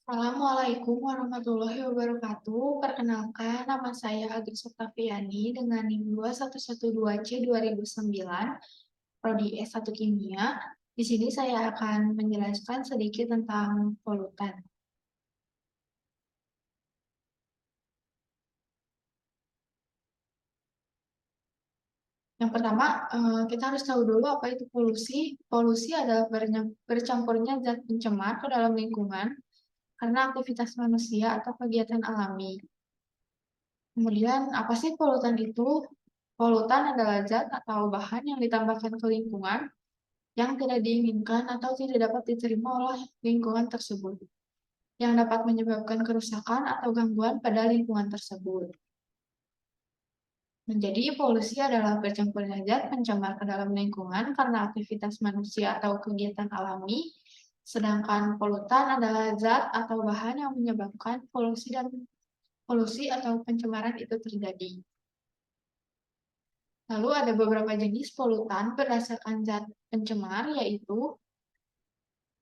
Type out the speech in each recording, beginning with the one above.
Assalamualaikum warahmatullahi wabarakatuh. Perkenalkan, nama saya Agnes Oktaviani dengan NIM 2112C 2009, Prodi S1 Kimia. Di sini saya akan menjelaskan sedikit tentang polutan. Yang pertama, kita harus tahu dulu apa itu polusi. Polusi adalah bercampurnya zat pencemar ke dalam lingkungan karena aktivitas manusia atau kegiatan alami. Kemudian, apa sih polutan itu? Polutan adalah zat atau bahan yang ditambahkan ke lingkungan yang tidak diinginkan atau tidak dapat diterima oleh lingkungan tersebut, yang dapat menyebabkan kerusakan atau gangguan pada lingkungan tersebut. Menjadi polusi adalah bercampurnya zat pencemar ke dalam lingkungan karena aktivitas manusia atau kegiatan alami, sedangkan polutan adalah zat atau bahan yang menyebabkan polusi atau pencemaran itu terjadi. Lalu ada beberapa jenis polutan berdasarkan zat pencemar, yaitu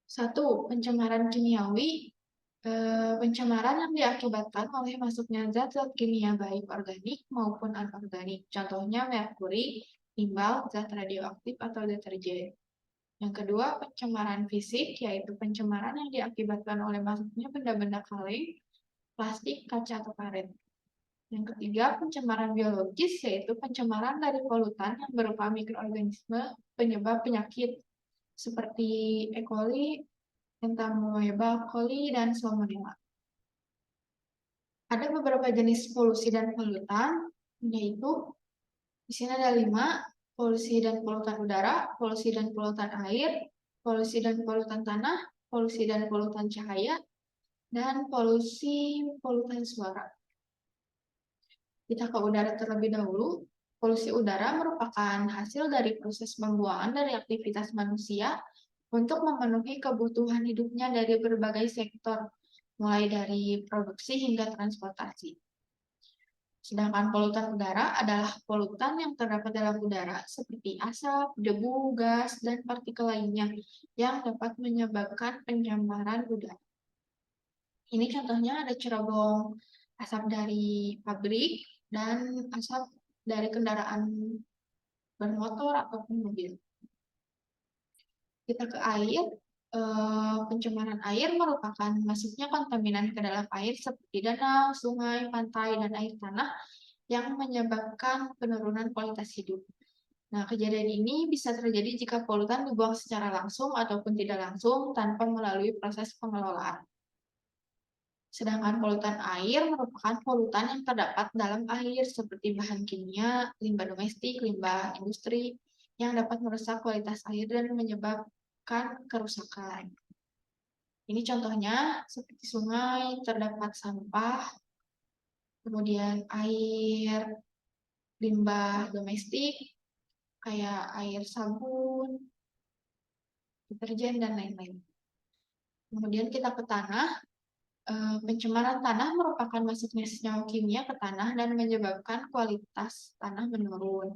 satu, pencemaran kimiawi, pencemaran yang diakibatkan oleh masuknya zat-zat kimia baik organik maupun anorganik. Contohnya merkuri, timbal, zat radioaktif atau deterjen. Yang kedua, pencemaran fisik, yaitu pencemaran yang diakibatkan oleh masuknya benda-benda kaleng, plastik, kaca, atau karet. Yang ketiga, pencemaran biologis, yaitu pencemaran dari polutan yang berupa mikroorganisme penyebab penyakit seperti E. coli, Entamoeba coli, dan Salmonella. Ada beberapa jenis polusi dan polutan, yaitu di sini ada 5, polusi dan polutan udara, polusi dan polutan air, polusi dan polutan tanah, polusi dan polutan cahaya, dan polusi polutan suara. Kita ke udara terlebih dahulu. Polusi udara merupakan hasil dari proses pembuangan dari aktivitas manusia untuk memenuhi kebutuhan hidupnya dari berbagai sektor, mulai dari produksi hingga transportasi. Sedangkan polutan udara adalah polutan yang terdapat dalam udara, seperti asap, debu, gas, dan partikel lainnya yang dapat menyebabkan pencemaran udara. Ini contohnya ada cerobong asap dari pabrik dan asap dari kendaraan bermotor ataupun mobil. Kita ke air. Pencemaran air merupakan masuknya kontaminan ke dalam air seperti danau, sungai, pantai, dan air tanah yang menyebabkan penurunan kualitas hidup. Nah, kejadian ini bisa terjadi jika polutan dibuang secara langsung ataupun tidak langsung tanpa melalui proses pengelolaan. Sedangkan polutan air merupakan polutan yang terdapat dalam air seperti bahan kimia, limbah domestik, limbah industri yang dapat merusak kualitas air dan menyebabkan kerusakan. Ini contohnya seperti sungai terdapat sampah, kemudian air limbah domestik kayak air sabun, deterjen, dan lain-lain. Kemudian kita ke tanah. Pencemaran tanah merupakan masuknya senyawa kimia ke tanah dan menyebabkan kualitas tanah menurun.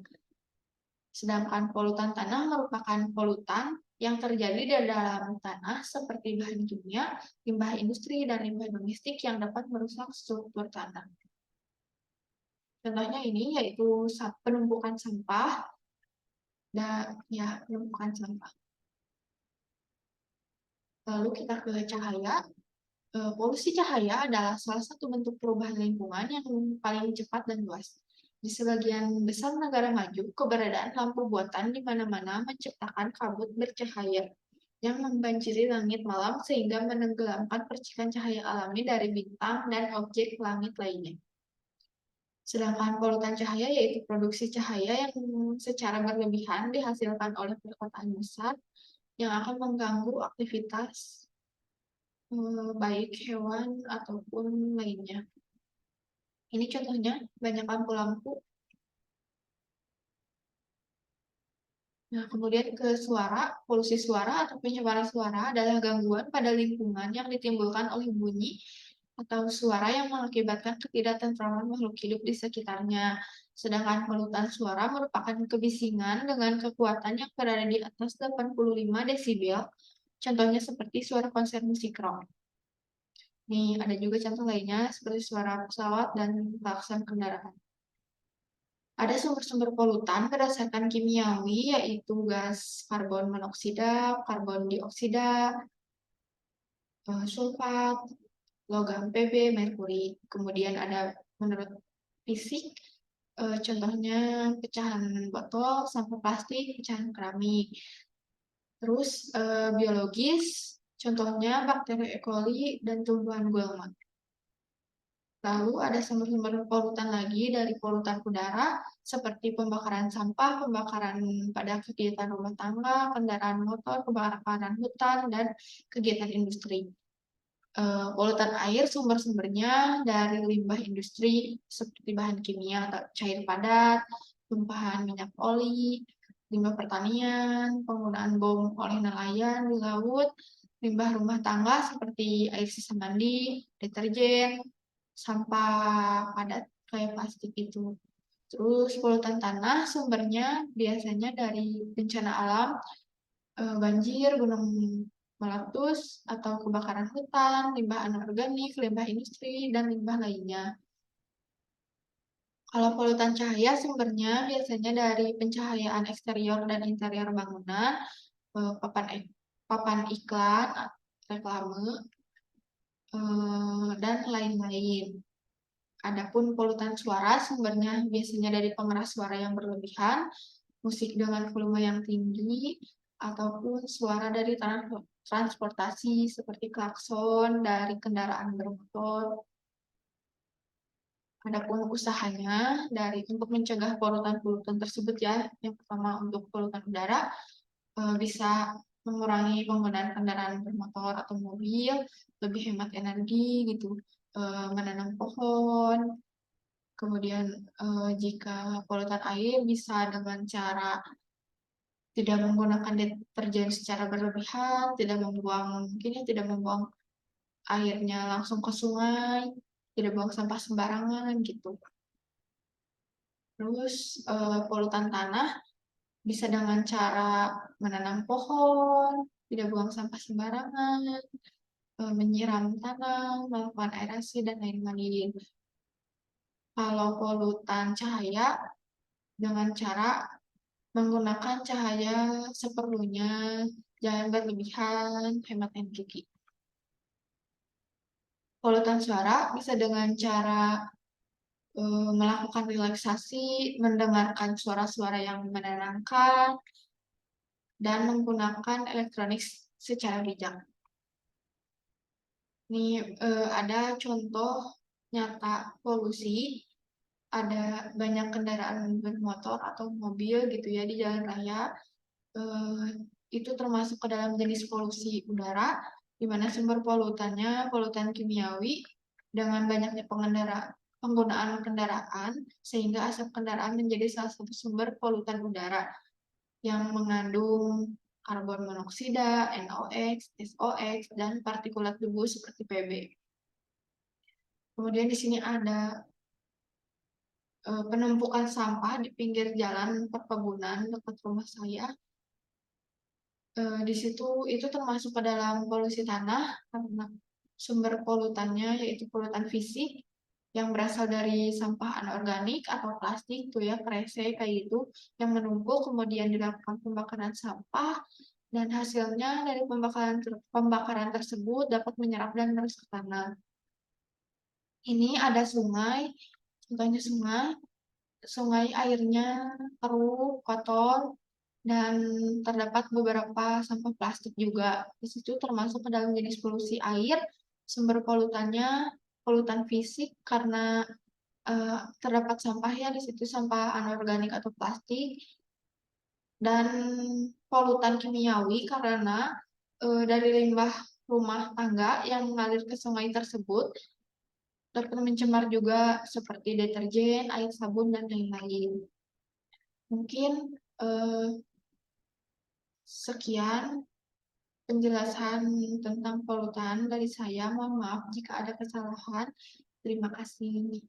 Sedangkan polutan tanah merupakan polutan yang terjadi di dalam tanah seperti bahan kimia, limbah industri, dan limbah domestik yang dapat merusak struktur tanah. Contohnya ini yaitu penumpukan sampah dan penumpukan sampah. Lalu kita ke cahaya. Polusi cahaya adalah salah satu bentuk perubahan lingkungan yang paling cepat dan luas. Di sebagian besar negara maju, keberadaan lampu buatan di mana-mana menciptakan kabut bercahaya yang membanjiri langit malam sehingga menenggelamkan percikan cahaya alami dari bintang dan objek langit lainnya. Sedangkan polutan cahaya yaitu produksi cahaya yang secara berlebihan dihasilkan oleh perkotaan besar yang akan mengganggu aktivitas baik hewan ataupun lainnya. Ini contohnya banyak lampu-lampu. Nah, kemudian ke suara. Polusi suara atau pencemaran suara adalah gangguan pada lingkungan yang ditimbulkan oleh bunyi atau suara yang mengakibatkan ketidaktentraman makhluk hidup di sekitarnya. Sedangkan polutan suara merupakan kebisingan dengan kekuatan yang berada di atas 85 desibel. Contohnya seperti suara konser musik rock. Nih, ada juga contoh lainnya seperti suara pesawat dan klakson kendaraan. Ada sumber-sumber polutan berdasarkan kimiawi, yaitu gas karbon monoksida, karbon dioksida, sulfat, logam Pb, merkuri. Kemudian ada menurut fisik, contohnya pecahan botol, sampah plastik, pecahan keramik. Terus biologis, contohnya bakteri E. coli dan tumbuhan gulma. Lalu ada sumber-sumber polutan lagi dari polutan udara, seperti pembakaran sampah, pembakaran pada kegiatan rumah tangga, kendaraan motor, kebakaran hutan, dan kegiatan industri. Polutan air sumber-sumbernya dari limbah industri seperti bahan kimia atau cair padat, tumpahan minyak oli, limbah pertanian, penggunaan bom oleh nelayan di laut, limbah rumah tangga seperti air sisa mandi, deterjen, sampah padat kayak plastik itu. Terus polutan tanah sumbernya biasanya dari bencana alam, banjir, gunung meletus, atau kebakaran hutan, limbah anorganik, limbah industri, dan limbah lainnya. Kalau polutan cahaya sumbernya biasanya dari pencahayaan eksterior dan interior bangunan, papan iklan, reklame, dan lain-lain. Adapun polutan suara sumbernya biasanya dari pengeras suara yang berlebihan, musik dengan volume yang tinggi, ataupun suara dari transportasi seperti klakson dari kendaraan bermotor. Adapun usahanya untuk mencegah polutan-polutan tersebut ya, yang pertama untuk polutan udara bisa mengurangi penggunaan kendaraan bermotor atau mobil, lebih hemat energi gitu, menanam pohon. Kemudian jika polutan air bisa dengan cara tidak menggunakan deterjen secara berlebihan, tidak membuang airnya langsung ke sungai, tidak buang sampah sembarangan gitu. Terus polutan tanah bisa dengan cara menanam pohon, tidak buang sampah sembarangan, menyiram tanah, melakukan aerasi dan lain-lain. Kalau polutan cahaya dengan cara menggunakan cahaya seperlunya, jangan berlebihan, hemat energi. Polutan suara bisa dengan cara melakukan relaksasi, mendengarkan suara-suara yang menenangkan, dan menggunakan elektronik secara bijak. Ini ada contoh nyata polusi, ada banyak kendaraan bermotor atau mobil gitu ya di jalan raya. Itu termasuk ke dalam jenis polusi udara, di mana sumber polutannya polutan kimiawi dengan banyaknya penggunaan kendaraan, sehingga asap kendaraan menjadi salah satu sumber polutan udara yang mengandung karbon monoksida, NOx, SOx, dan partikulat debu seperti PB. Kemudian di sini ada penumpukan sampah di pinggir jalan perkebunan dekat rumah saya. Di situ itu termasuk ke dalam polusi tanah karena sumber polutannya yaitu polutan fisik yang berasal dari sampah anorganik atau plastik tuh ya kresek kayak gitu yang menumpuk kemudian dilakukan pembakaran sampah dan hasilnya dari pembakaran tersebut dapat menyerap dan merusak tanah. Ini ada sungai, contohnya sungai airnya keruh, kotor, dan terdapat beberapa sampah plastik juga. Di situ termasuk ke dalam jenis polusi air, sumber polutannya polutan fisik karena terdapat sampah ya di situ sampah anorganik atau plastik dan polutan kimiawi karena dari limbah rumah tangga yang mengalir ke sungai tersebut dapat mencemar juga seperti deterjen, air sabun dan lain-lain. Mungkin eh, sekian penjelasan tentang polutan dari saya. Mohon maaf jika ada kesalahan. Terima kasih.